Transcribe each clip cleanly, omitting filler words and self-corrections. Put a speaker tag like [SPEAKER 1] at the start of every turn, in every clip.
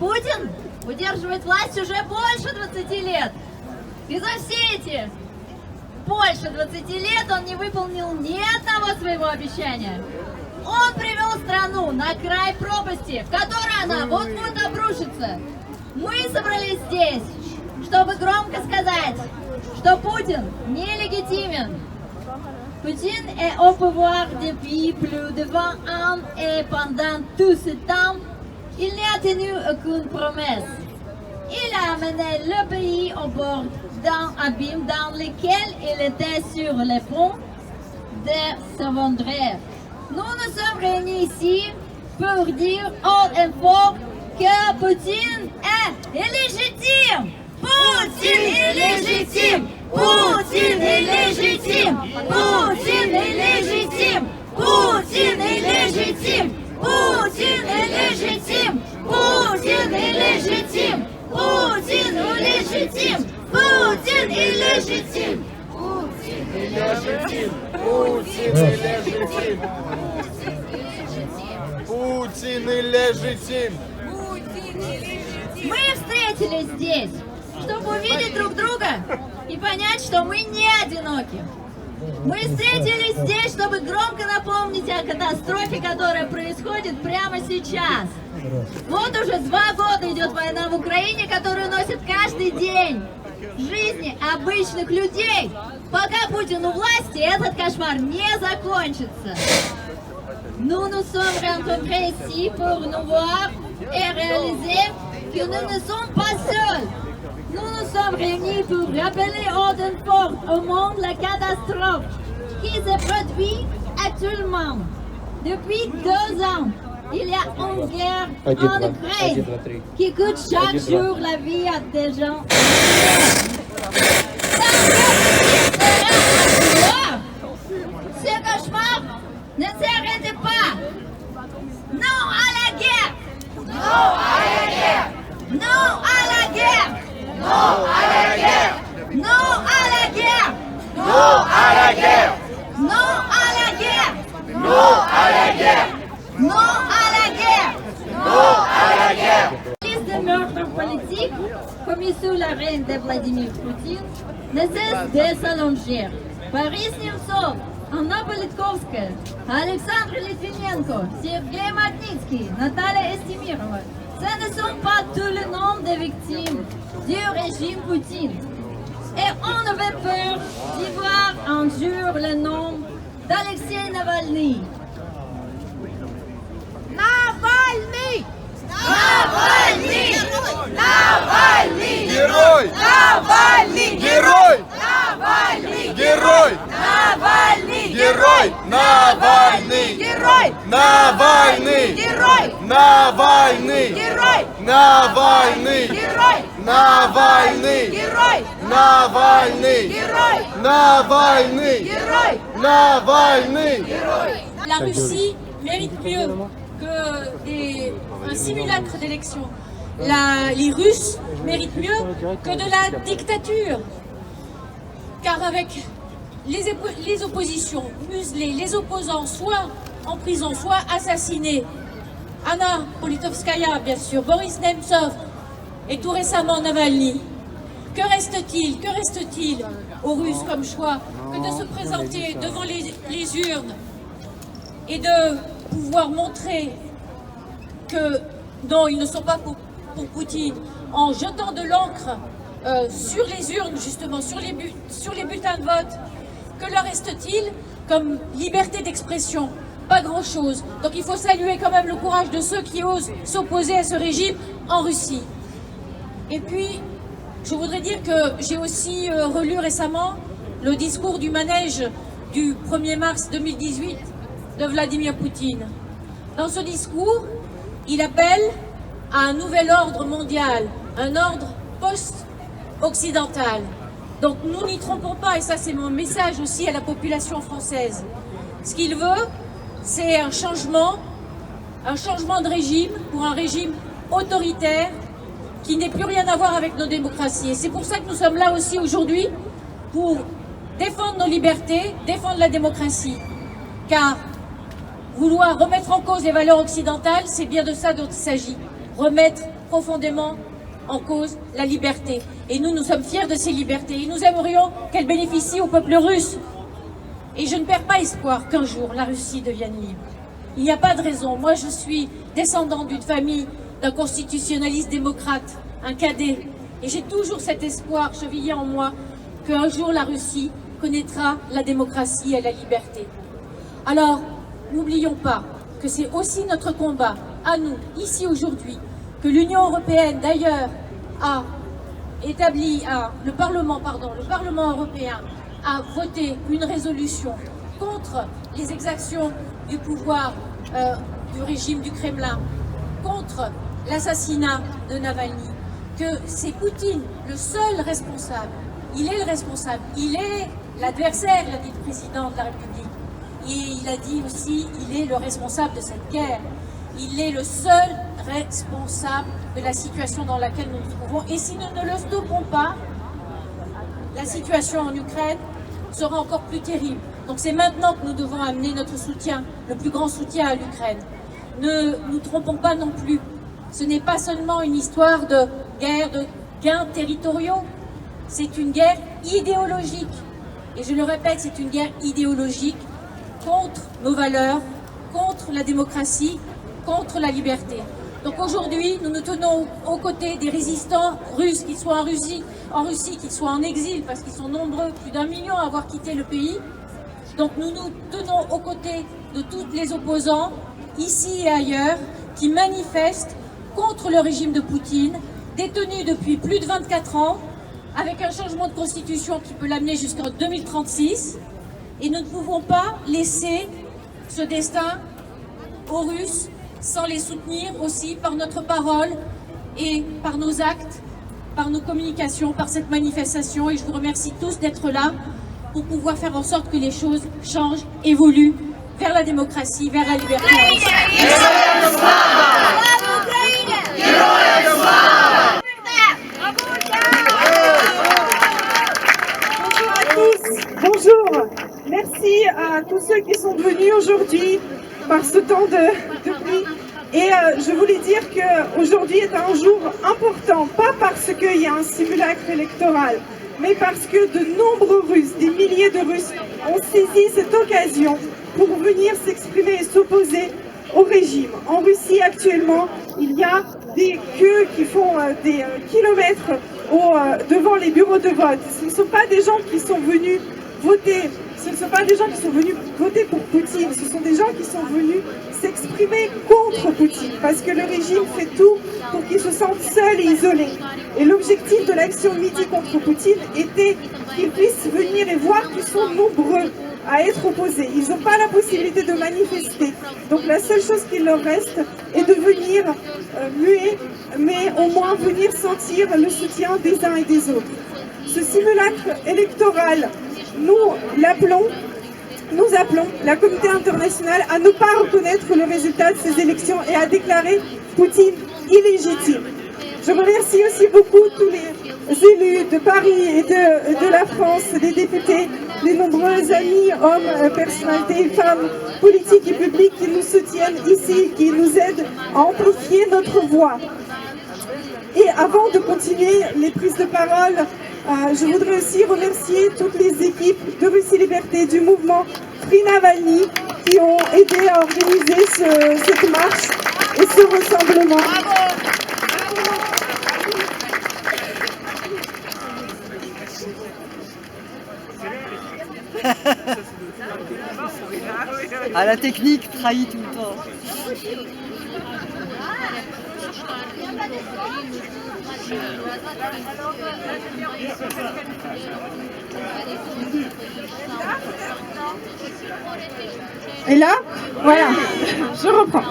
[SPEAKER 1] Путин удерживает власть уже больше 20 лет. И за все эти больше 20 лет он не выполнил ни одного своего обещания. Он привел страну на край пропасти, в которой она вот-вот обрушится. Мы собрались здесь, чтобы громко сказать, что Путин нелегитимен. Poutine est au pouvoir depuis plus de 20 ans et pendant tout ce temps, il n'a tenu aucune promesse. Il a amené le pays au bord d'un abîme dans lequel il était sur le point de s'effondrer. Nous nous sommes réunis ici pour dire haut et fort que Poutine est illégitime. Poutine est légitime. Poutine est légitime. Poutine est légitime. Poutine est légitime. Poutine est légitime. Poutine est légitime. Poutine est légitime. Poutine est légitime. Poutine est légitime.
[SPEAKER 2] Poutine est légitime. Poutine est légitime.
[SPEAKER 1] Мы встретились здесь, чтобы увидеть друг друга и понять, что мы не одиноки. Мы встретились здесь, чтобы громко напомнить о катастрофе, которая происходит прямо сейчас. Вот уже 2 года идет война в Украине, которую носит каждый день жизни обычных людей. Пока Путин у власти, этот кошмар не закончится. Nous nous sommes rencontrés ici pour nous voir et réaliser que nous ne sommes pas seuls. Nous nous sommes réunis pour rappeler haut et fort au monde la catastrophe qui se produit actuellement. Depuis 2 ans, il y a une guerre en Ukraine qui coûte chaque jour la vie à des gens. Ce cauchemar ne s'arrête pas. Non à la guerre. Non à la guerre. Non à la guerre. Non à la guerre. Non à la guerre.
[SPEAKER 2] Non à la guerre.
[SPEAKER 1] Non à la guerre.
[SPEAKER 2] Non à la guerre.
[SPEAKER 1] Non à la guerre.
[SPEAKER 2] Non à la guerre.
[SPEAKER 1] La liste des meurtres politiques commis sous la règne de Vladimir Poutine ne cesse de s'allonger. Boris Nemtsov, Anna Politkovskaya, Alexandre Litvinenko, Sergei Magnitsky, Natalia Estemirova. Ce ne sont pas tous les noms des victimes du régime Poutine. Et on avait peur d'y voir un jour le nom d'Alexei Navalny. Navalny! Navalny! Navalny!
[SPEAKER 2] Герой!
[SPEAKER 1] Navalny!
[SPEAKER 2] Герой!
[SPEAKER 1] Navalny!
[SPEAKER 2] Герой!
[SPEAKER 1] Navalny!
[SPEAKER 2] Герой! Навальный!
[SPEAKER 1] Герой!
[SPEAKER 2] Навальный!
[SPEAKER 1] Герой!
[SPEAKER 2] Навальный!
[SPEAKER 1] Герой!
[SPEAKER 2] Навальный!
[SPEAKER 1] Герой!
[SPEAKER 2] Навальный!
[SPEAKER 1] Герой!
[SPEAKER 2] Навальный!
[SPEAKER 1] Герой!
[SPEAKER 2] Навальный!
[SPEAKER 1] Герой!
[SPEAKER 2] Навальный!
[SPEAKER 3] La Russie mérite mieux qu'un simulacre d'élection. Les Russes méritent mieux que de la dictature. Car avec les oppositions muselées, les opposants soit en prison, soit assassinés, Anna Politkovskaya, bien sûr, Boris Nemtsov et tout récemment Navalny, que reste-t-il aux Russes comme choix que de se présenter devant les urnes et de pouvoir montrer que non, ils ne sont pas pour Poutine, en jetant de l'encre sur les urnes, justement, sur les bulletins de vote. Que leur reste-t-il comme liberté d'expression? Pas grand-chose. Donc il faut saluer quand même le courage de ceux qui osent s'opposer à ce régime en Russie. Et puis, je voudrais dire que j'ai aussi relu récemment le discours du manège du 1er mars 2018 de Vladimir Poutine. Dans ce discours, il appelle à un nouvel ordre mondial, un ordre post-occidental. Donc nous n'y trompons pas, et ça c'est mon message aussi à la population française. Ce qu'il veut, c'est un changement de régime pour un régime autoritaire qui n'ait plus rien à voir avec nos démocraties. Et c'est pour ça que nous sommes là aussi aujourd'hui, pour défendre nos libertés, défendre la démocratie. Car vouloir remettre en cause les valeurs occidentales, c'est bien de ça dont il s'agit. Remettre profondément en cause la liberté. Et nous, nous sommes fiers de ces libertés. Et nous aimerions qu'elles bénéficient au peuple russe. Et je ne perds pas espoir qu'un jour la Russie devienne libre. Il n'y a pas de raison. Moi, je suis descendante d'une famille d'un constitutionnaliste démocrate, un cadet. Et j'ai toujours cet espoir chevillé en moi qu'un jour la Russie connaîtra la démocratie et la liberté. Alors, n'oublions pas que c'est aussi notre combat, à nous, ici aujourd'hui, que l'Union européenne d'ailleurs a établi, le Parlement européen a voté une résolution contre les exactions du pouvoir du régime du Kremlin, contre l'assassinat de Navalny, que c'est Poutine le seul responsable. Il est le responsable, il est l'adversaire, l'a dit le président de la République. Et il a dit aussi, il est le responsable de cette guerre. Il est le seul responsable de la situation dans laquelle nous nous trouvons. Et si nous ne le stoppons pas, la situation en Ukraine sera encore plus terrible. Donc c'est maintenant que nous devons amener notre soutien, le plus grand soutien à l'Ukraine. Ne nous trompons pas non plus. Ce n'est pas seulement une histoire de guerre, de gains territoriaux. C'est une guerre idéologique. Et je le répète, c'est une guerre idéologique contre nos valeurs, contre la démocratie, contre la liberté. Donc aujourd'hui, nous nous tenons aux côtés des résistants russes, qu'ils soient en Russie, qu'ils soient en exil, parce qu'ils sont nombreux, plus d'1 million à avoir quitté le pays. Donc nous nous tenons aux côtés de tous les opposants, ici et ailleurs, qui manifestent contre le régime de Poutine, détenus depuis plus de 24 ans, avec un changement de constitution qui peut l'amener jusqu'en 2036. Et nous ne pouvons pas laisser ce destin aux Russes sans les soutenir aussi par notre parole et par nos actes, par nos communications, par cette manifestation. Et je vous remercie tous d'être là pour pouvoir faire en sorte que les choses changent, évoluent vers la démocratie, vers la liberté.
[SPEAKER 4] Bonjour, merci à tous ceux qui sont venus aujourd'hui par ce temps de pluie. Et je voulais dire qu'aujourd'hui est un jour important, pas parce qu'il y a un simulacre électoral, mais parce que de nombreux Russes, des milliers de Russes, ont saisi cette occasion pour venir s'exprimer et s'opposer au régime. En Russie actuellement, il y a des queues qui font des kilomètres devant les bureaux de vote. Ce ne sont pas des gens qui sont venus voter, ce ne sont pas des gens qui sont venus voter pour Poutine, ce sont des gens qui sont venus s'exprimer contre Poutine, parce que le régime fait tout pour qu'ils se sentent seuls et isolés. Et l'objectif de l'action Midi contre Poutine était qu'ils puissent venir et voir qu'ils sont nombreux à être opposés. Ils n'ont pas la possibilité de manifester. Donc la seule chose qu'il leur reste est de venir muer, mais au moins venir sentir le soutien des uns et des autres. Ce simulacre électoral, nous appelons la communauté internationale à ne pas reconnaître le résultat de ces élections et à déclarer Poutine illégitime. Je remercie aussi beaucoup tous les élus de Paris et de la France, les députés, les nombreux amis, hommes, personnalités, femmes, politiques et publics qui nous soutiennent ici, qui nous aident à amplifier notre voix. Et avant de continuer les prises de parole, je voudrais aussi remercier toutes les équipes de Russie Liberté, du mouvement Free Navalny, qui ont aidé à organiser cette marche et ce rassemblement.
[SPEAKER 5] Ah, la technique trahit tout le temps.
[SPEAKER 4] Et là, voilà, je reprends.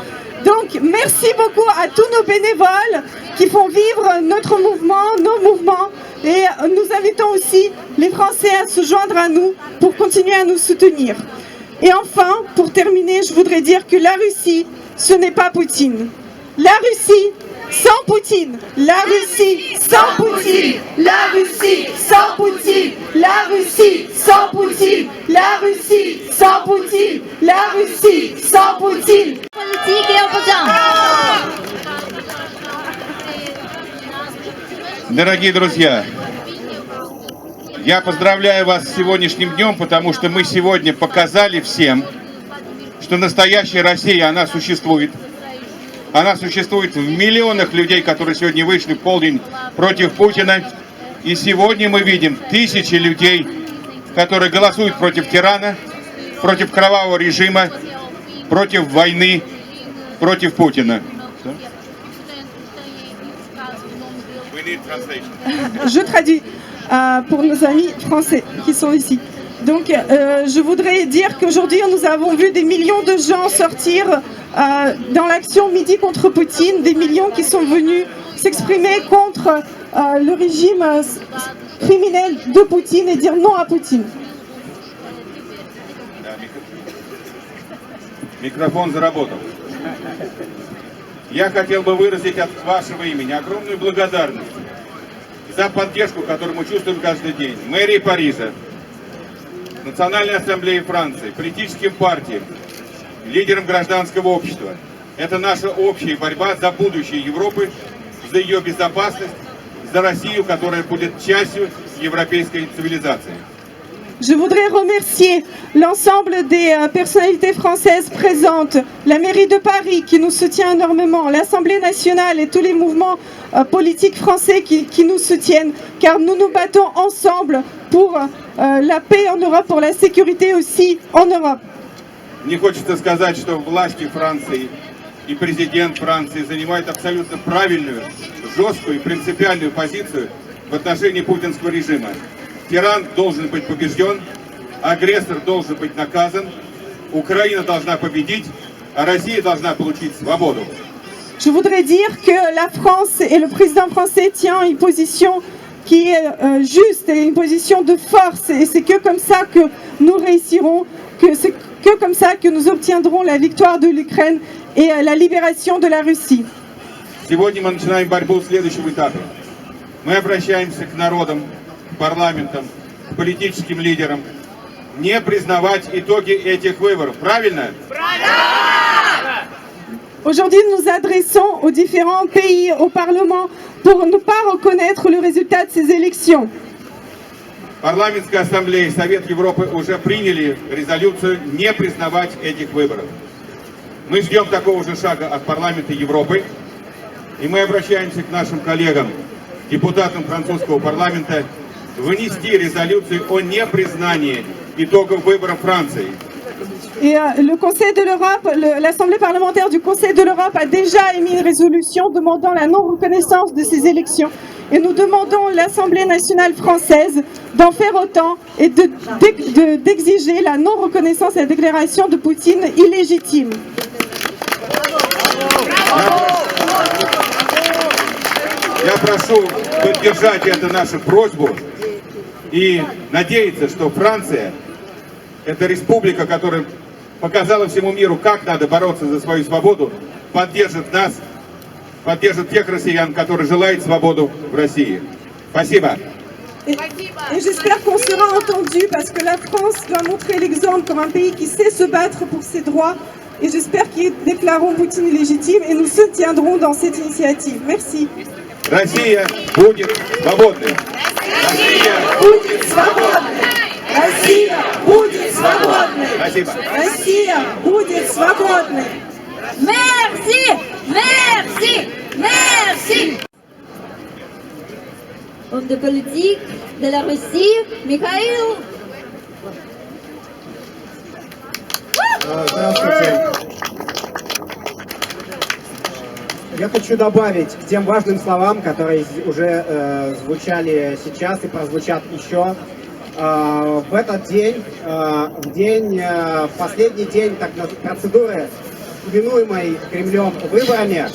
[SPEAKER 4] Donc, merci beaucoup à tous nos bénévoles qui font vivre notre mouvement, nos mouvements. Et nous invitons aussi les Français à se joindre à nous pour continuer à nous soutenir. Et enfin, pour terminer, je voudrais dire que la Russie, ce n'est pas Poutine. La Russie sans Poutine. La Russie sans Poutine. La Russie sans Poutine. La Russie sans Poutine. La Russie sans Poutine. La Russie sans Poutine.
[SPEAKER 1] Politique et opposants.
[SPEAKER 6] Дорогие друзья, я поздравляю вас с сегодняшним днем, потому что мы сегодня показали всем, что настоящая Россия, она существует. Она существует в миллионах людей, которые сегодня вышли в полдень против Путина. И сегодня мы видим тысячи людей, которые голосуют против тирана, против кровавого режима, против войны, против Путина.
[SPEAKER 4] Je traduis pour nos amis français qui sont ici. Donc, je voudrais dire qu'aujourd'hui, nous avons vu des millions de gens sortir dans l'action Midi contre Poutine, des millions qui sont venus s'exprimer contre le régime criminel de Poutine et dire non à Poutine.
[SPEAKER 6] Микрофон заработал. Я хотел бы выразить от вашего имени огромную благодарность за поддержку, которую мы чувствуем каждый день. Мэрии Парижа, Национальной ассамблеи Франции, политическим партиям, лидерам гражданского общества. Это наша общая борьба за будущее Европы, за ее безопасность, за Россию, которая будет частью европейской цивилизации.
[SPEAKER 4] Je voudrais remercier l'ensemble des personnalités françaises présentes, la mairie de Paris qui nous soutient énormément, l'Assemblée nationale et tous les mouvements politiques français qui nous soutiennent, car nous nous battons ensemble pour la paix en Europe, pour la sécurité aussi en Europe.
[SPEAKER 6] Мне хочется сказать, что власти Франции и президент Франции занимают абсолютно правильную, жесткую и принципиальную позицию в отношении путинского режима. Тиран должен быть побежден, агрессор должен быть наказан, Украина должна победить, а Россия должна получить свободу.
[SPEAKER 4] Je voudrais dire que la France et le président français tient une position qui est juste et une position de force. Et c'est que comme ça que nous réussirons, que c'est que comme ça que nous obtiendrons la victoire de l'Ukraine et la libération de la Russie.
[SPEAKER 6] Сегодня мы начинаем борьбу в следующем этапе. Мы обращаемся к народам, к парламентам, к политическим лидерам не признавать итоги этих выборов. Правильно?
[SPEAKER 4] Aujourd'hui, nous nous adressons aux différents pays, au Parlement, pour ne pas reconnaître le résultat de ces élections.
[SPEAKER 6] Парламентская ассамблея и Совет Европы уже приняли резолюцию не признавать этих выборов. Мы ждем такого же шага от парламента Европы, и мы обращаемся к нашим коллегам, депутатам французского парламента, внести резолюцию о непризнании итогов выборов Франции.
[SPEAKER 4] Et le Conseil de l'Europe, l'Assemblée parlementaire du Conseil de l'Europe a déjà émis une résolution demandant la non-reconnaissance de ces élections. Et nous demandons à l'Assemblée nationale française d'en faire autant et d'exiger la non-reconnaissance et la déclaration de Poutine illégitime.
[SPEAKER 6] Я прошу поддержать эту нашу просьбу и надеяться, что Франция, это республика, которая показала всему миру, как надо бороться за свою свободу, поддержит нас, поддержит тех россиян, которые желают свободу в России. Спасибо.
[SPEAKER 4] Et j'espère qu'on sera entendu parce que la France doit montrer l'exemple comme un pays qui sait se battre pour ses droits. Et j'espère qu'ils déclareront Poutine illégitime et nous soutiendrons dans cette initiative. Merci.
[SPEAKER 6] Россия будет свободной.
[SPEAKER 4] Россия будет свободной. Россия будет свободной.
[SPEAKER 6] Спасибо.
[SPEAKER 4] Россия будет свободной.
[SPEAKER 1] Merci, merci, merci. Homme de politique de la Russie, Mikhail.
[SPEAKER 7] Здравствуйте. Я хочу добавить к тем важным словам, которые уже звучали сейчас и прозвучат еще. В этот день, в последний день процедуры, именуемой Кремлем выборами,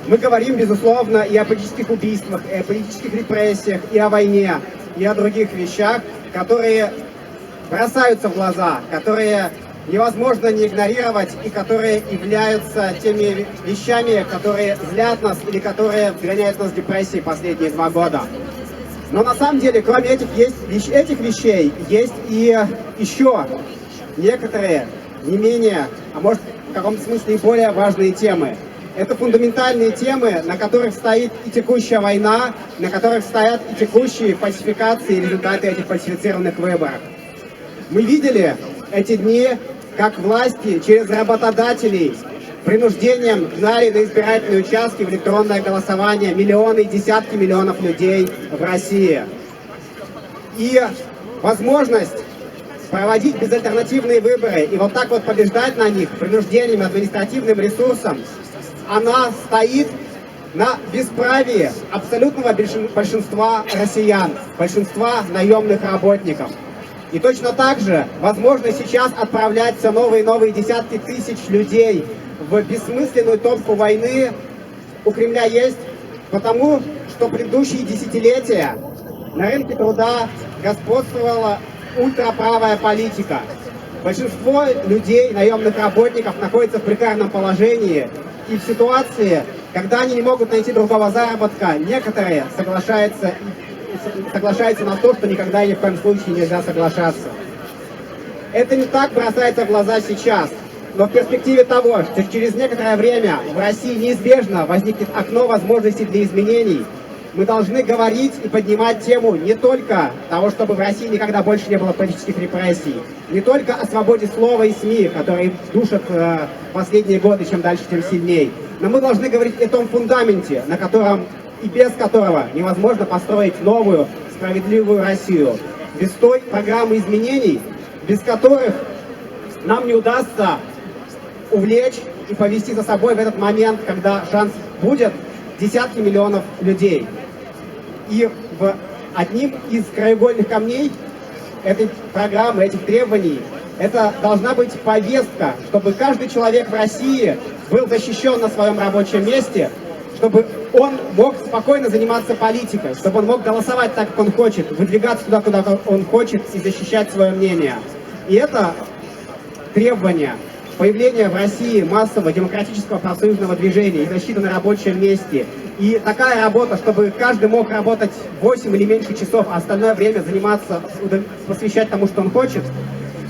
[SPEAKER 7] мы говорим, безусловно, и о политических убийствах, и о политических репрессиях, и о войне, и о других вещах, которые бросаются в глаза, которые невозможно не игнорировать и которые являются теми вещами, которые злят нас или которые вгоняют нас в депрессии последние 2 года. Но на самом деле, кроме этих вещей, есть и еще некоторые, не менее, а может в каком-то смысле и более важные темы. Это фундаментальные темы, на которых стоит и текущая война, на которых стоят и текущие фальсификации и результаты этих фальсифицированных выборов. Мы видели эти дни, как власти через работодателей принуждением гнали на избирательные участки в электронное голосование миллионы и десятки миллионов людей в России. И возможность проводить безальтернативные выборы и вот так вот побеждать на них принуждением, административным ресурсом, она стоит на бесправии абсолютного большинства россиян, большинства наемных работников. И точно так же возможно сейчас отправлять все новые и новые десятки тысяч людей в бессмысленную топку войны у Кремля есть, потому что предыдущие десятилетия на рынке труда господствовала ультраправая политика. Большинство людей, наемных работников, находится в прекарном положении, и в ситуации, когда они не могут найти другого заработка, некоторые соглашаются на то, что никогда и ни в коем случае нельзя соглашаться. Это не так бросается в глаза сейчас, но в перспективе того, что через некоторое время в России неизбежно возникнет окно возможностей для изменений, мы должны говорить и поднимать тему не только того, чтобы в России никогда больше не было политических репрессий, не только о свободе слова и СМИ, которые душат последние годы, чем дальше, тем сильней, но мы должны говорить о том фундаменте, на котором и без которого невозможно построить новую, справедливую Россию. Без той программы изменений, без которых нам не удастся увлечь и повести за собой в этот момент, когда шанс будет, десятки миллионов людей. И одним из краеугольных камней этой программы, этих требований, это должна быть повестка, чтобы каждый человек в России был защищен на своем рабочем месте, чтобы он мог спокойно заниматься политикой, чтобы он мог голосовать так, как он хочет, выдвигаться туда, куда он хочет и защищать свое мнение. И это требование появления в России массового демократического профсоюзного движения и защиты на рабочем месте. И такая работа, чтобы каждый мог работать 8 или меньше часов, а остальное время заниматься, посвящать тому, что он хочет,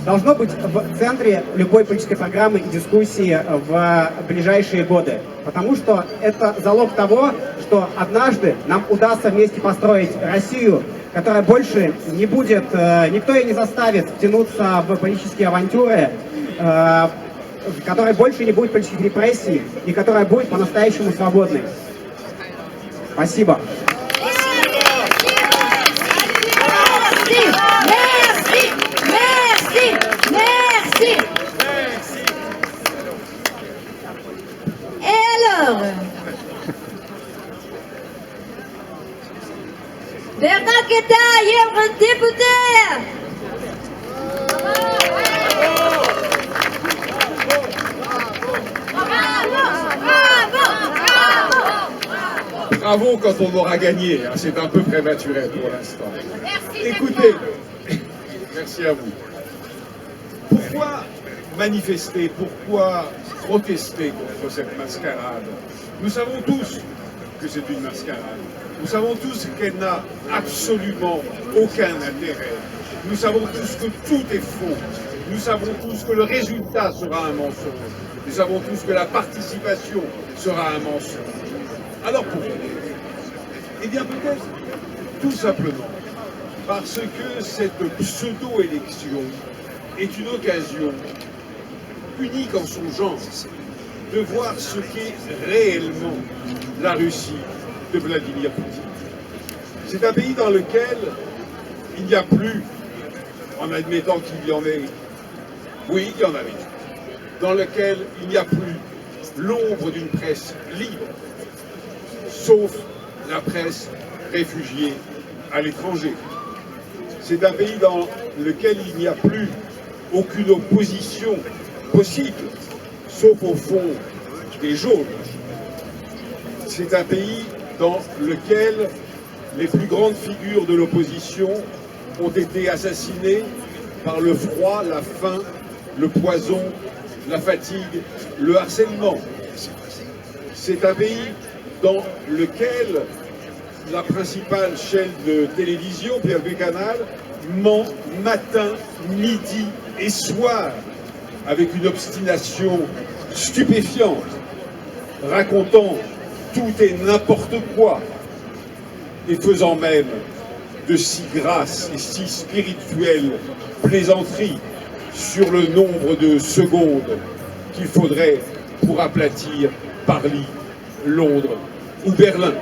[SPEAKER 7] должно быть в центре любой политической программы и дискуссии в ближайшие годы. Потому что это залог того, что однажды нам удастся вместе построить Россию, которая больше не будет, никто ее не заставит втянуться в политические авантюры, которая больше не будет политических репрессий и которая будет по-настоящему свободной. Спасибо.
[SPEAKER 1] Et alors, Bernard Guetta, eurodéputé.
[SPEAKER 8] Bravo quand on aura gagné, hein, c'est un peu prématuré pour l'instant. Écoutez, merci à vous. Pourquoi manifester, pourquoi protester contre cette mascarade? Nous savons tous que c'est une mascarade. Nous savons tous qu'elle n'a absolument aucun intérêt. Nous savons tous que tout est faux. Nous savons tous que le résultat sera un mensonge. Nous savons tous que la participation sera un mensonge. Alors pourquoi? Eh bien peut-être tout simplement parce que cette pseudo-élection est une occasion unique en son genre de voir ce qu'est réellement la Russie de Vladimir Poutine. C'est un pays dans lequel il n'y a plus, en admettant qu'il y en ait, oui, il y en avait, dans lequel il n'y a plus l'ombre d'une presse libre, sauf la presse réfugiée à l'étranger. C'est un pays dans lequel il n'y a plus aucune opposition possible, sauf au fond des geôles. C'est un pays dans lequel les plus grandes figures de l'opposition ont été assassinées par le froid, la faim, le poison, la fatigue, le harcèlement. C'est un pays dans lequel la principale chaîne de télévision, PLV Canal, ment matin, midi et soir avec une obstination stupéfiante. racontant tout et n'importe quoi, et faisant même de si grasses et si spirituelles plaisanteries sur le nombre de secondes qu'il faudrait pour aplatir Paris, Londres ou Berlin.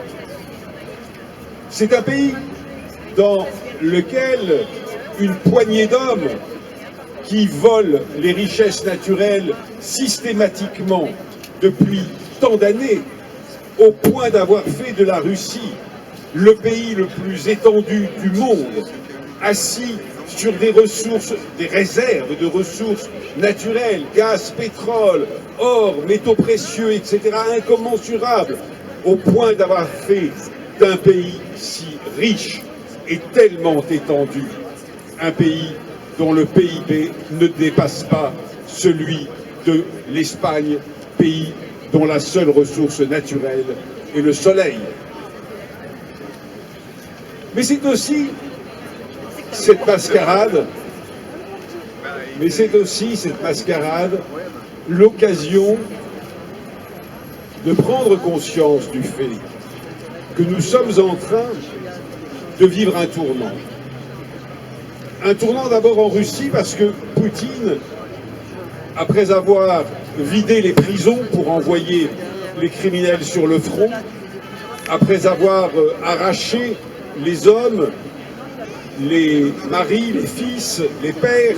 [SPEAKER 8] C'est un pays dans lequel une poignée d'hommes qui volent les richesses naturelles systématiquement depuis tant d'années, au point d'avoir fait de la Russie le pays le plus étendu du monde, assis sur des ressources, des réserves de ressources naturelles, gaz, pétrole, or, métaux précieux, etc., incommensurables, au point d'avoir fait d'un pays si riche et tellement étendu, un pays dont le PIB ne dépasse pas celui de l'Espagne, pays dont la seule ressource naturelle est le soleil. Mais c'est aussi cette mascarade, l'occasion de prendre conscience du fait que nous sommes en train de vivre un tournant. Un tournant d'abord en Russie parce que Poutine, après avoir vidé les prisons pour envoyer les criminels sur le front, après avoir arraché les hommes, les maris, les fils, les pères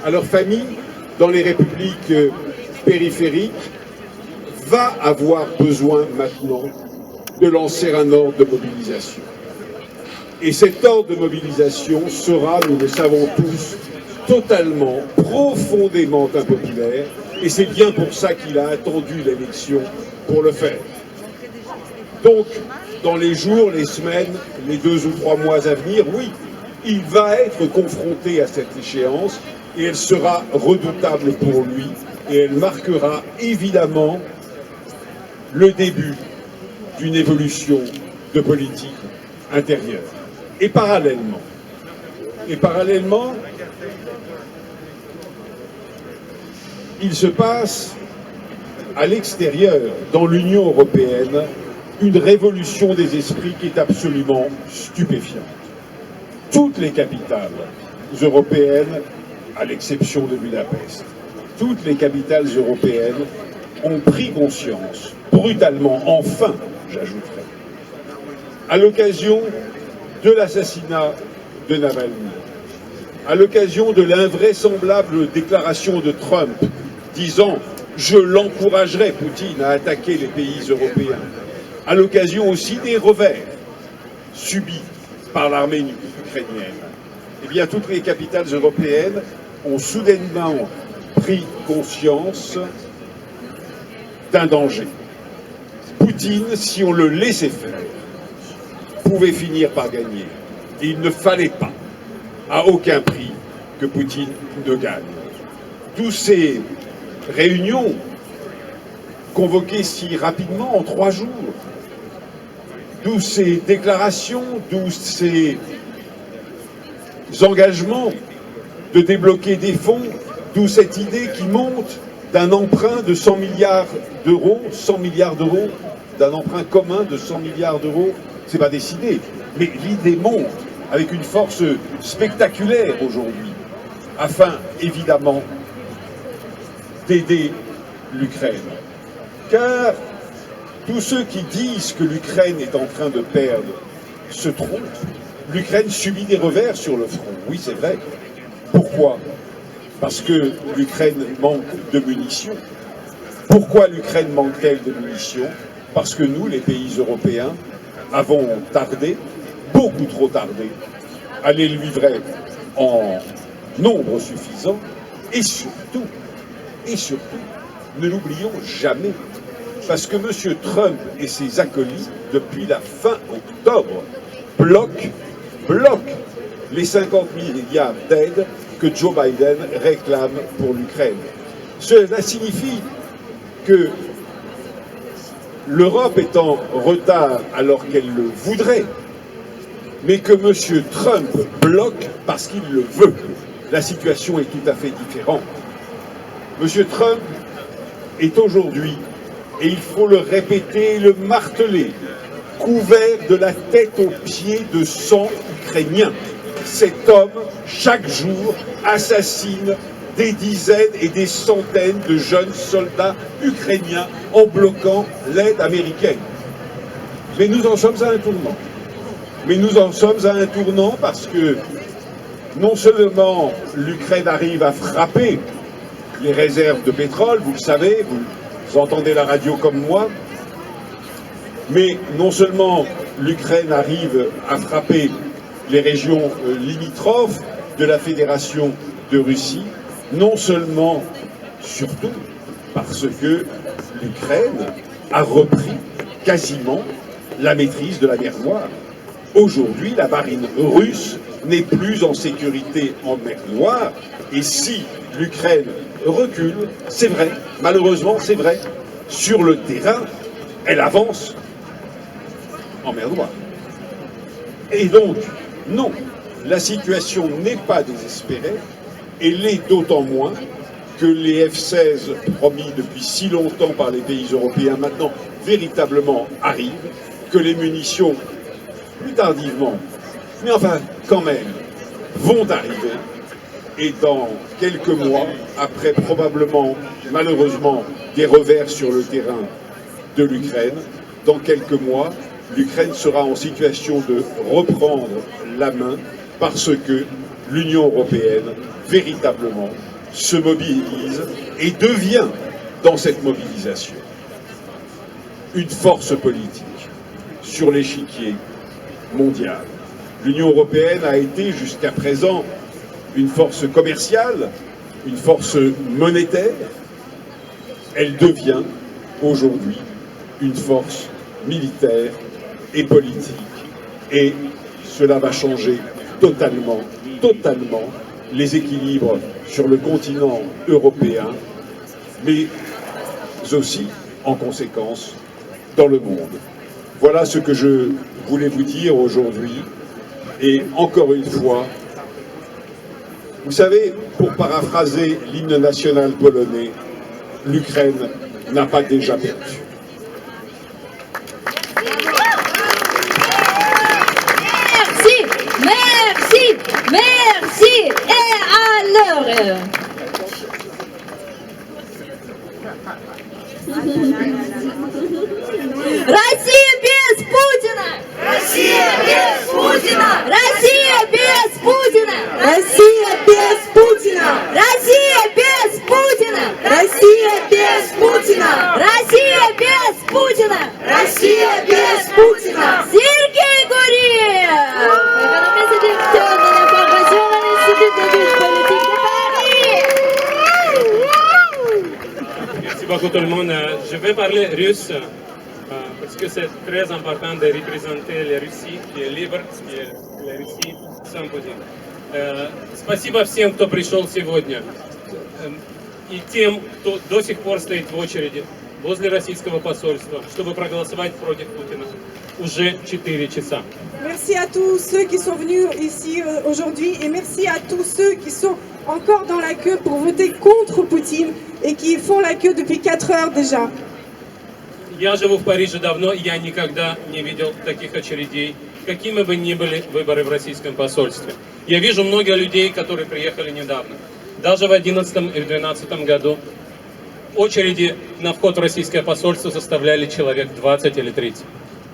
[SPEAKER 8] à leur famille dans les républiques périphériques, va avoir besoin maintenant de lancer un ordre de mobilisation. Et cet ordre de mobilisation sera, nous le savons tous, totalement, profondément impopulaire, et c'est bien pour ça qu'il a attendu l'élection pour le faire. Donc, dans les jours, les semaines, les 2 ou 3 mois à venir, oui, il va être confronté à cette échéance, et elle sera redoutable pour lui, et elle marquera évidemment le début d'une évolution de politique intérieure. Et parallèlement, il se passe à l'extérieur, dans l'Union européenne, une révolution des esprits qui est absolument stupéfiante. Toutes les capitales européennes, à l'exception de Budapest, toutes les capitales européennes ont pris conscience, brutalement, enfin, j'ajouterais, à l'occasion de l'assassinat de Navalny, à l'occasion de l'invraisemblable déclaration de Trump disant « je l'encouragerai, Poutine, à attaquer les pays européens », à l'occasion aussi des revers subis par l'armée ukrainienne. Eh bien, toutes les capitales européennes ont soudainement pris conscience d'un danger. Poutine, si on le laissait faire, pouvait finir par gagner. Et il ne fallait pas, à aucun prix, que Poutine ne gagne. Toutes ces réunions convoquées si rapidement, en 3 jours, d'où ces déclarations, d'où ces engagements de débloquer des fonds, d'où cette idée qui monte d'un emprunt de 100 milliards d'euros, d'un emprunt commun de 100 milliards d'euros, c'est pas décidé, mais l'idée monte avec une force spectaculaire aujourd'hui, afin évidemment d'aider l'Ukraine. Car tous ceux qui disent que l'Ukraine est en train de perdre se trompent. L'Ukraine subit des revers sur le front, oui c'est vrai. Pourquoi? Parce que l'Ukraine manque de munitions. Pourquoi l'Ukraine manque-t-elle de munitions? Parce que nous, les pays européens, avons tardé, beaucoup trop tardé, à les livrer en nombre suffisant, et surtout, ne l'oublions jamais, parce que M. Trump et ses acolytes, depuis la fin octobre, bloquent les 50 milliards d'aides que Joe Biden réclame pour l'Ukraine. Cela signifie que l'Europe est en retard alors qu'elle le voudrait, mais que M. Trump bloque parce qu'il le veut. La situation est tout à fait différente. M. Trump est aujourd'hui et il faut le répéter et le marteler, couvert de la tête aux pieds de sang ukrainien. Cet homme, chaque jour, assassine des dizaines et des centaines de jeunes soldats ukrainiens en bloquant l'aide américaine. Mais nous en sommes à un tournant. Mais nous en sommes à un tournant parce que non seulement l'Ukraine arrive à frapper les réserves de pétrole, vous le savez, vous entendez la radio comme moi, mais non seulement l'Ukraine arrive à frapper les régions limitrophes de la Fédération de Russie, non seulement, surtout, parce que l'Ukraine a repris quasiment la maîtrise de la mer Noire. Aujourd'hui, la marine russe n'est plus en sécurité en mer Noire, et si l'Ukraine recule, c'est vrai, malheureusement c'est vrai, sur le terrain, elle avance en mer Noire. Et donc, non, la situation n'est pas désespérée, et l'est d'autant moins que les F-16 promis depuis si longtemps par les pays européens maintenant véritablement arrivent, que les munitions, plus tardivement, mais enfin quand même, vont arriver, et dans quelques mois, après probablement, malheureusement, des revers sur le terrain de l'Ukraine, dans quelques mois, l'Ukraine sera en situation de reprendre la main parce que l'Union européenne, véritablement, se mobilise et devient, dans cette mobilisation, une force politique sur l'échiquier mondial. L'Union européenne a été jusqu'à présent une force commerciale, une force monétaire. Elle devient aujourd'hui une force militaire et politique. Et cela va changer totalement les équilibres sur le continent européen, mais aussi, en conséquence, dans le monde. Voilà ce que je voulais vous dire aujourd'hui. Et encore une fois, vous savez, pour paraphraser l'hymne national polonais, l'Ukraine n'a pas déjà perdu.
[SPEAKER 1] Merci. Et alors Россия без Путина! Россия без Путина! Россия без Путина! Россия без Путина! Россия без Путина! Россия без Путина! Россия без Путина! Россия без Путина! Сергей Гурьев! Économiste et directeur de l'information à l'Institut d'études politiques de Paris!
[SPEAKER 9] Merci beaucoup tout le monde. Je vais parler russe. Parce que c'est très important de représenter la Russie, qui est libre, qui est la Russie sans Путин. Спасибо всем, кто пришел сегодня, и тем, кто до сих пор стоит в очереди возле российского посольства, чтобы проголосовать против Путина. Уже 4 часа.
[SPEAKER 4] Merci à tous ceux qui sont venus ici aujourd'hui et merci à tous ceux qui sont encore dans la queue pour voter contre Poutine et qui font la queue depuis 4 heures déjà.
[SPEAKER 9] Я живу в Париже давно, и я никогда не видел таких очередей, какими бы ни были выборы в российском посольстве. Я вижу много людей, которые приехали недавно. Даже в 2011 и в 2012 году очереди на вход в российское посольство составляли человек 20 или 30.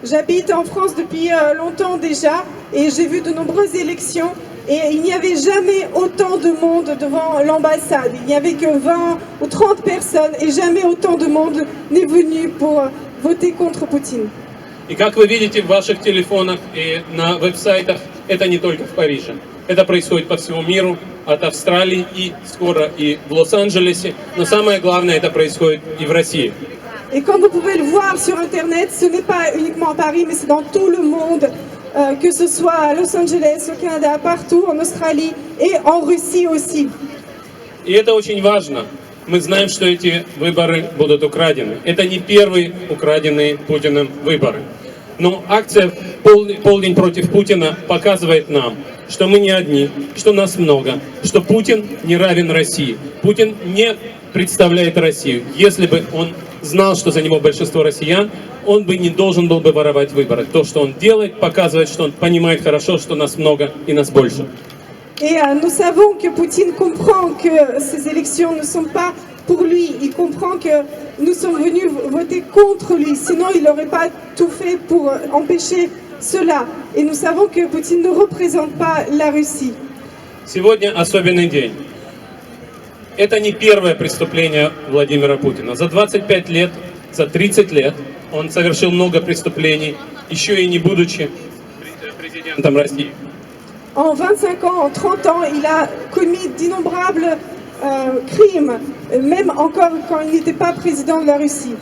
[SPEAKER 4] J'habite en France depuis longtemps déjà et j'ai vu de nombreuses élections et il n'y avait jamais autant de monde devant l'ambassade. Il n'y avait que 20 ou 30 personnes et jamais autant de monde n'est venu pour voter contre Poutine.
[SPEAKER 9] И как вы видите в ваших телефонах и на веб-сайтах, это не только в Париже. Это происходит по всему миру, от Австралии и скоро и в Лос-Анджелесе. Но самое главное, это происходит и в России.
[SPEAKER 4] Et comme vous pouvez le voir sur Internet, ce n'est pas uniquement à Paris, mais c'est dans tout le monde, que ce soit à Los Angeles, au Canada, partout, en Australie et en Russie aussi.
[SPEAKER 9] И это очень важно. Мы знаем, что эти выборы будут украдены. Это не первые украденные Путиным выборы. Но акция «Полдень против Путина» показывает нам, что мы не одни, что нас много, что Путин не равен России. Путин не представляет Россию. Если бы он знал, что за него большинство россиян, он бы не должен был бы воровать выборы. То, что он делает, показывает, что он понимает хорошо, что нас много и нас больше.
[SPEAKER 4] Et nous savons que Poutine comprend que ces élections ne sont pas pour lui. Il comprend que nous sommes venus voter contre lui. Sinon, il n'aurait pas tout fait pour empêcher cela. Et nous savons que Poutine ne représente pas la Russie.
[SPEAKER 9] Сегодня особенный день. Это не первое преступление Владимира Путина. За 25 лет, за 30 лет он совершил много преступлений, еще и не будучи президентом России.
[SPEAKER 4] En 25 ans, en 30 ans, il a commis d'innombrables crimes, même encore quand il n'était pas président de la Russie.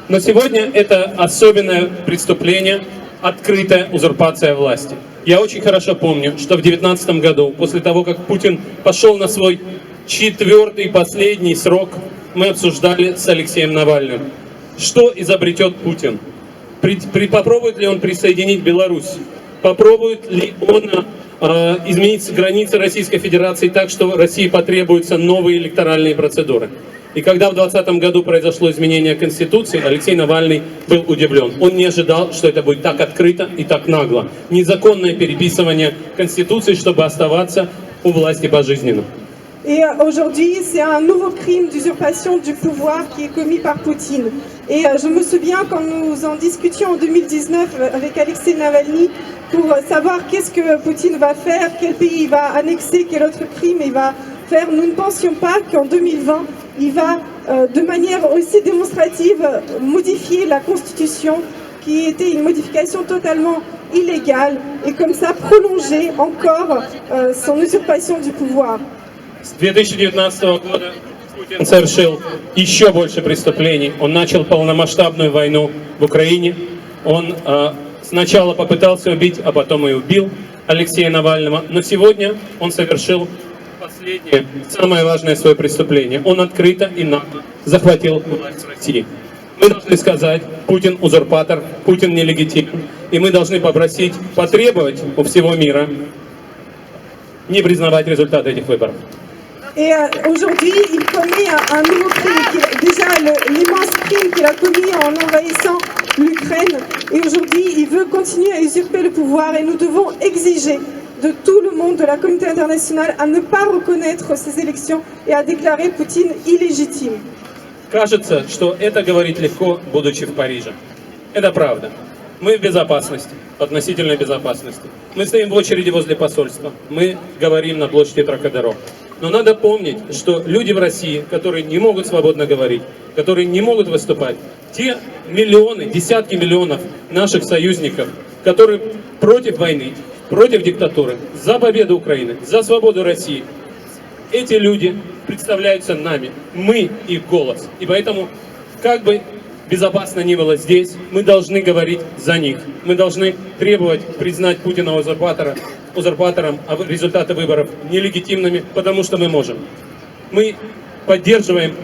[SPEAKER 9] Но сегодня это особенное преступление, открытая узурпация власти. Я очень хорошо помню, что в 2019 году, после того, как Путин пошел на свой 4-й последний срок, мы обсуждали с Алексеем Навальным, что изобретет Путин. Попробует ли он присоединить Беларусь? Попробует ли он изменить границы Российской Федерации так, что России потребуются новые электоральные процедуры? И когда в 2020 году произошло изменение Конституции, Алексей Навальный был удивлен. Он не ожидал, что это будет так открыто и так нагло. Незаконное переписывание Конституции, чтобы оставаться у власти пожизненно.
[SPEAKER 4] Et aujourd'hui, c'est un nouveau crime d'usurpation du pouvoir qui est commis par Poutine. Et je me souviens quand nous en discutions en 2019 avec Alexei Navalny pour savoir qu'est-ce que Poutine va faire, quel pays il va annexer, quel autre crime il va faire. Nous ne pensions pas qu'en 2020, il va de manière aussi démonstrative modifier la Constitution, qui était une modification totalement illégale, et comme ça prolonger encore son usurpation du pouvoir.
[SPEAKER 9] С 2019 года Путин совершил еще больше преступлений. Он начал полномасштабную войну в Украине. Он сначала попытался убить, а потом и убил Алексея Навального. Но сегодня он совершил последнее, самое важное свое преступление. Он открыто и нагло захватил власть в России. Мы должны сказать, Путин узурпатор, Путин нелегитимен. И мы должны попросить, потребовать у всего мира не признавать результаты этих выборов.
[SPEAKER 4] Et aujourd'hui, il commet un nouveau crime, déjà l'immense crime qu'il a commis en envahissant l'Ukraine. Et aujourd'hui, il veut continuer à usurper le pouvoir et nous devons exiger de tout le monde, de la communauté internationale, à ne pas reconnaître ces élections et à déclarer Poutine illégitime.
[SPEAKER 9] Кажется, что это говорить легко, будучи в Париже. Это правда. Мы в безопасности, относительной безопасности. Мы стоим в очереди возле посольства. Мы говорим на площади Трокадеро. Но надо помнить, что люди в России, которые не могут свободно говорить, которые не могут выступать, те миллионы, десятки миллионов наших союзников, которые против войны, против диктатуры, за победу Украины, за свободу России, эти люди представляются нами, мы их голос. И поэтому, как бы безопасно ни было здесь, мы должны говорить за них. Мы должны требовать признать Путина узурпатором, а результаты выборов нелегитимными, потому что мы можем. Мы поддерживаем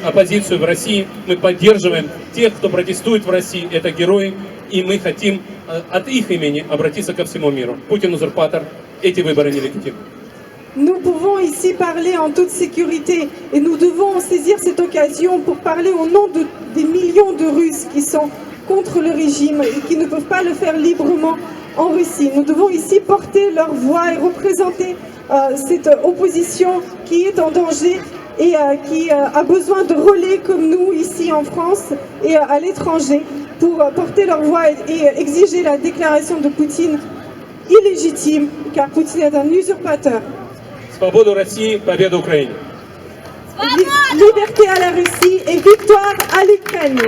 [SPEAKER 9] оппозицию в России, мы поддерживаем тех, кто протестует в России, это герои, и мы хотим от их имени обратиться ко всему миру. Путин узурпатор, эти выборы нелегитимны.
[SPEAKER 4] Nous pouvons ici parler en toute sécurité et nous devons saisir cette occasion pour parler au nom des millions de Russes qui sont contre le régime et qui ne peuvent pas le faire librement en Russie. Nous devons ici porter leur voix et représenter cette opposition qui est en danger et qui a besoin de relais comme nous ici en France et à l'étranger pour porter leur voix et exiger la déclaration de Poutine illégitime car Poutine est un usurpateur.
[SPEAKER 9] Свободу России, победу Украине.
[SPEAKER 4] Liberté à la Russie et victoire à l'Ukraine.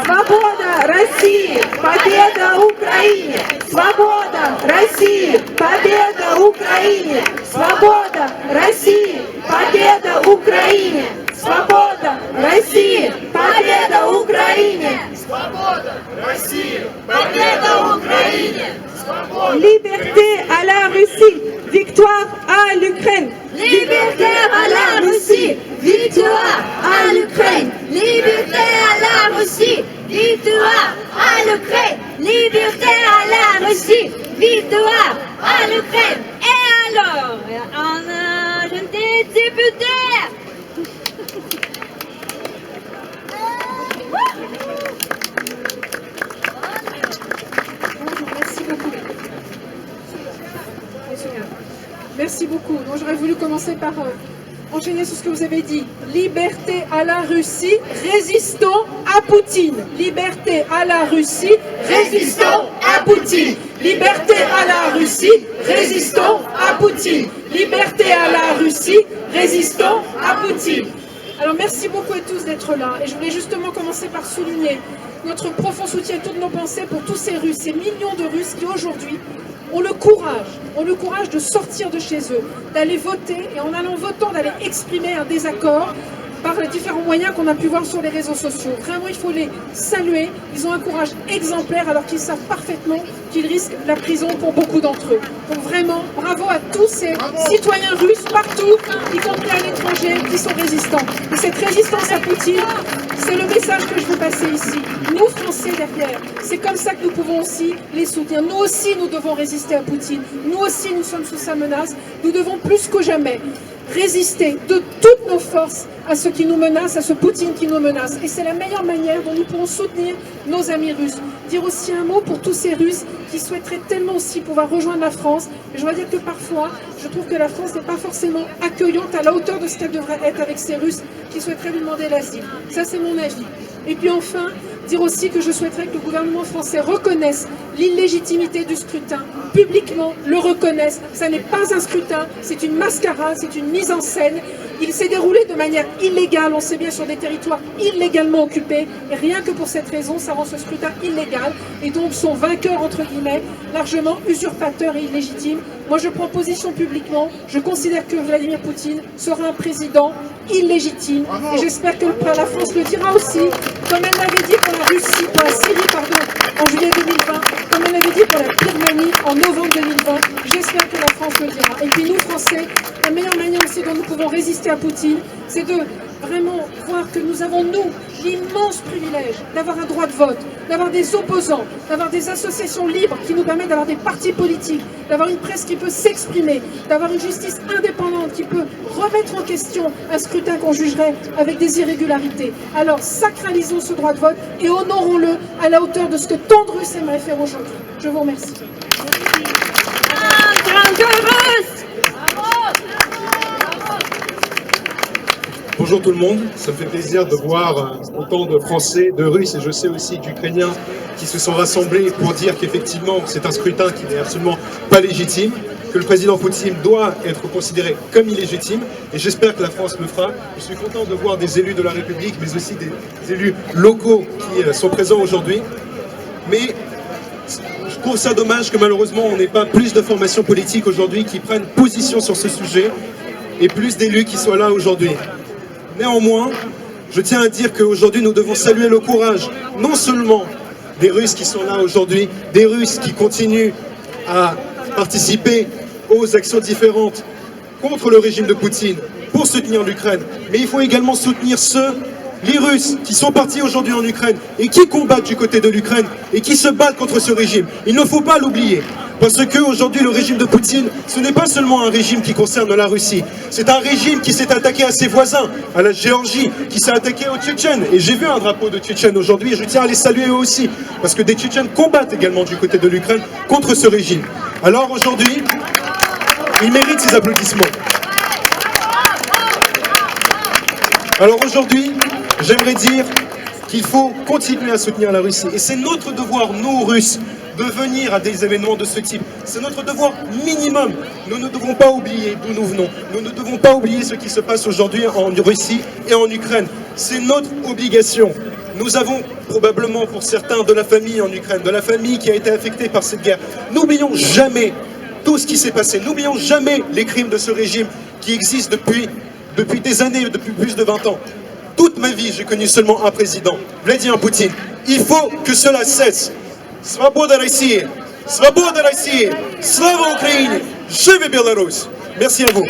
[SPEAKER 4] Свобода России, победа Украине. Свобода России, победа Украине. Свобода России, победа Украине. Свобода России, победа Украине.
[SPEAKER 8] Свобода России, победа Украине.
[SPEAKER 4] Liberté à la Russie, victoire à l'Ukraine.
[SPEAKER 1] Liberté à la Russie, victoire à l'Ukraine. Liberté à la Russie, victoire à l'Ukraine. Liberté à la Russie, victoire à l'Ukraine. Et alors, un jeune député.
[SPEAKER 4] Merci beaucoup. Merci beaucoup. Donc, j'aurais voulu commencer par enchaîner sur ce que vous avez dit. Liberté à la Russie, résistons à Poutine. Liberté à la Russie, résistons à Poutine. Liberté à la Russie, résistons à Poutine. Liberté à la Russie, résistons à Poutine. Alors merci beaucoup à tous d'être là. Et je voulais justement commencer par souligner notre profond soutien, toutes nos pensées pour tous ces Russes, ces millions de Russes qui aujourd'hui ont le courage de sortir de chez eux, d'aller voter et en allant votant, d'aller exprimer un désaccord par les différents moyens qu'on a pu voir sur les réseaux sociaux. Vraiment, il faut les saluer. Ils ont un courage exemplaire alors qu'ils savent parfaitement qu'ils risquent la prison pour beaucoup d'entre eux. Donc vraiment, bravo à tous ces citoyens russes partout, y compris à l'étranger, qui sont résistants. Et cette résistance à Poutine, c'est le message que je veux passer ici. Nous, Français, derrière, c'est comme ça que nous pouvons aussi les soutenir. Nous aussi, nous devons résister à Poutine. Nous aussi, nous sommes sous sa menace. Nous devons plus que jamais résister de toutes nos forces à ce qui nous menace, à ce Poutine qui nous menace. Et c'est la meilleure manière dont nous pourrons soutenir nos amis russes. Dire aussi un mot pour tous ces Russes qui souhaiteraient tellement aussi pouvoir rejoindre la France. Et je dois dire que parfois, je trouve que la France n'est pas forcément accueillante à la hauteur de ce qu'elle devrait être avec ces Russes qui souhaiteraient lui demander l'asile. Ça, c'est mon avis. Et puis enfin, dire aussi que je souhaiterais que le gouvernement français reconnaisse l'illégitimité du scrutin, publiquement le reconnaisse. Ça n'est pas un scrutin, c'est une mascarade, c'est une mise en scène. Il s'est déroulé de manière illégale, on sait bien, sur des territoires illégalement occupés. Et rien que pour cette raison, ça rend ce scrutin illégal. Et donc son vainqueur, entre guillemets, largement usurpateur et illégitime. Moi, je prends position publiquement. Je considère que Vladimir Poutine sera un président illégitime. Et j'espère que la France le dira aussi, comme elle l'avait dit pour la Syrie, en juillet 2020, comme elle l'avait dit pour la Birmanie en novembre 2020. J'espère que la France le dira. Et puis nous, Français, la meilleure manière aussi dont nous pouvons résister à Poutine, c'est de vraiment voir que nous avons, nous, l'immense privilège d'avoir un droit de vote, d'avoir des opposants, d'avoir des associations libres qui nous permettent d'avoir des partis politiques, d'avoir une presse qui peut s'exprimer, d'avoir une justice indépendante qui peut remettre en question un scrutin qu'on jugerait avec des irrégularités. Alors sacralisons ce droit de vote et honorons-le à la hauteur de ce que tant de Russes aimeraient faire aujourd'hui. Je vous remercie.
[SPEAKER 10] Bonjour tout le monde, ça me fait plaisir de voir autant de Français, de Russes et je sais aussi d'Ukrainiens qui se sont rassemblés pour dire qu'effectivement c'est un scrutin qui n'est absolument pas légitime, que le président Poutine doit être considéré comme illégitime et j'espère que la France le fera. Je suis content de voir des élus de la République mais aussi des élus locaux qui sont présents aujourd'hui. Mais je trouve ça dommage que malheureusement on n'ait pas plus de formations politiques aujourd'hui qui prennent position sur ce sujet et plus d'élus qui soient là aujourd'hui. Néanmoins, je tiens à dire qu'aujourd'hui nous devons saluer le courage non seulement des Russes qui sont là aujourd'hui, des Russes qui continuent à participer aux actions différentes contre le régime de Poutine pour soutenir l'Ukraine, mais il faut également soutenir les Russes qui sont partis aujourd'hui en Ukraine et qui combattent du côté de l'Ukraine et qui se battent contre ce régime. Il ne faut pas l'oublier. Parce qu'aujourd'hui, le régime de Poutine, ce n'est pas seulement un régime qui concerne la Russie. C'est un régime qui s'est attaqué à ses voisins, à la Géorgie, qui s'est attaqué aux Tchétchènes. Et j'ai vu un drapeau de Tchétchènes aujourd'hui et je tiens à les saluer eux aussi. Parce que des Tchétchènes combattent également du côté de l'Ukraine contre ce régime. Alors aujourd'hui, il mérite ces applaudissements. Alors aujourd'hui, j'aimerais dire qu'il faut continuer à soutenir la Russie. Et c'est notre devoir, nous, Russes, de venir à des événements de ce type. C'est notre devoir minimum. Nous ne devons pas oublier d'où nous venons. Nous ne devons pas oublier ce qui se passe aujourd'hui en Russie et en Ukraine. C'est notre obligation. Nous avons probablement pour certains de la famille en Ukraine, de la famille qui a été affectée par cette guerre. N'oublions jamais tout ce qui s'est passé. N'oublions jamais les crimes de ce régime qui existe depuis des années, depuis plus de 20 ans. Toute ma vie, j'ai connu seulement un président, Vladimir Poutine. Il faut que cela cesse. Свобода России! Свобода России! Слава Украине! Живи Беларусь! Merci à vous.